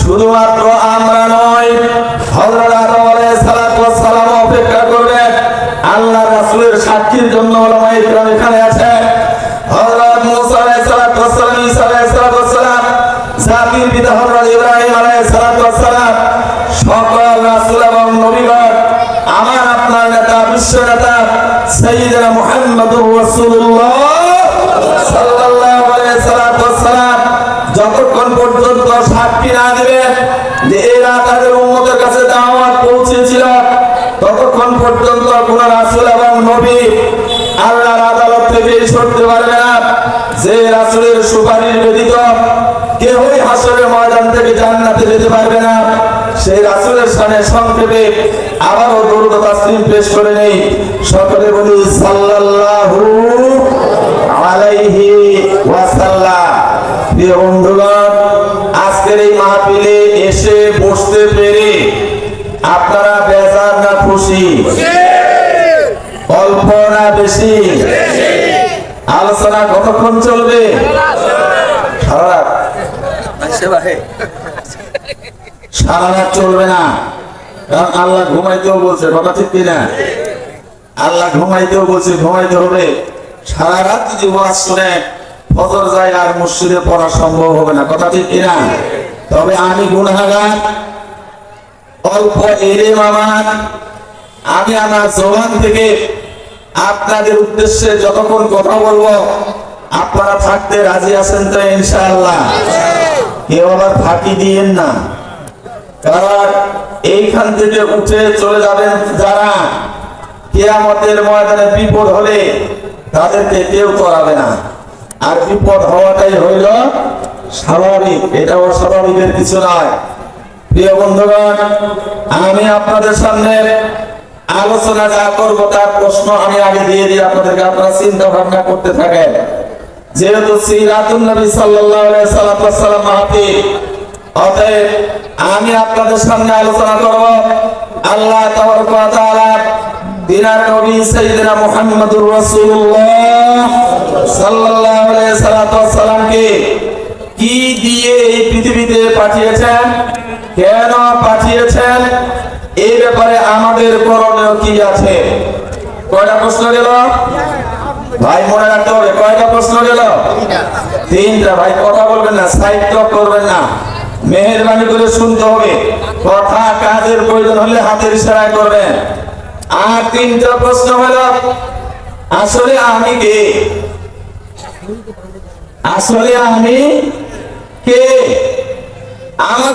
শুধুমাত্র আমরা নয়, হযরত আদম আলাইহিস সালাম অপেক্ষা করবেন আল্লাহ রাসূলের সাক্ষীর জন্য। ওলামায়ে কিরাম এখানে আছেন। হযরত মুসা আলাইহিস সালাম, ঈসা আলাইহিস সালাম, জাতির পিতা হযরত ইব্রাহিম আলাইহিস সালাম, সকল রাসূল এবং নবীগণ, আমার আপনার নেতা, বিশ্ব নেতা সাইয়্যিদুনা মুহাম্মদুর রাসূলুল্লাহ সাল্লাল্লাহু আলাইহি সাল্লাম যতক্ষণ পর্যন্ত সাক্ষী না দিবেন যে এরা তাদের উম্মতের কাছে দাওয়াত পৌঁছেছিল, ততক্ষণ পর্যন্ত কোন রাসূল এবং নবী আল্লাহর আদালত থেকে সরতে পারবে না। যে রাসূলের সুপারিশ ব্যতীত কেউই হাসরের ময়দান থেকে জান্নাতে যেতে পারবে না। সেই রাসূলের শানে সংক্ষেপে আবারও দরুদ ও তাসলিম পেশ করে নেই। সকলে বলি সাল্লাল্লাহু আলাইহি ওয়াসাল্লাম। প্রিয় বন্ধুগণ, আজকের এই মাহফিলে এসে বসতে পেরে আপনারা বেজার না খুশি? অল্প না বেশি? আলোচনা কতক্ষণ চলবে? সারা রাত? সারা রাত চলবে না, কারণ আল্লাহ ঘুমাইতেও বলছে, কথা ঠিক কিনা? আল্লাহ ঘুমাইতেও বলছে, ঘুমাইতে হবে। সারা রাত যদি ওয়াজ শুনে ফজর যায় আর মসজিদে পড়া সম্ভব হবে না, কথা ঠিক কিনা? তবে আমি গুনাহগার, অল্প এলেম আমার, আমি আমার জবান থেকে আপনাদের উদ্দেশ্যে যতক্ষণ কথা বলবো আপনারা থাকতে রাজি আছেন তো ইনশাআল্লাহ? কেউ আবার ফাঁকি দিয়েন না, কারণ এইখান থেকে উঠে চলে যাবেন যারা, কিয়ামতের ময়দানে বিপদ হলে তাদেরকে কেউ করাবে না। আর বিপদ হওয়াটাই হইল স্বাভাবিক, এটা অস্বাভাবিকের কিছু নয়। প্রিয় বন্ধুগণ, আমি আপনাদের সামনে আলোচনা যা করবো তার প্রশ্ন আমি আগে দিয়ে দিই আপনাদেরকে, আপনারা চিন্তা ভাবনা করতে থাকেন। যেহেতু সিরাতুন নবী সাল্লাল্লাহু আলাইহি সাল্লাম মাহফিল, অতএব আমি আপনাদের সামনে আলোচনা করব আল্লাহ তাবারক ওয়া তাআলা দিনার নবী সাইয়্যিদুনা মুহাম্মদুর রাসূলুল্লাহ সাল্লাল্লাহু আলাইহি সাল্লামকে কি দিয়ে এই পৃথিবীতে পাঠিয়েছেন, কেন পাঠিয়েছেন, এই ব্যাপারে আমাদের করণীয় কি আছে। কয়টা প্রশ্ন গেল ভাই? মনে রাখতে হবে, কয়টা প্রশ্ন গেল? তিনটা। ভাই কথা বলবেন না, সাহিত্য করবেন না, মেহেরবানি করে শুনতে হবে। কথা কাজের প্রয়োজন হলে হাতের ইশারায় করবেন। আর তিনটা প্রশ্ন হলো, আসলে আমি কে? আসলে আমি কে? আমাকে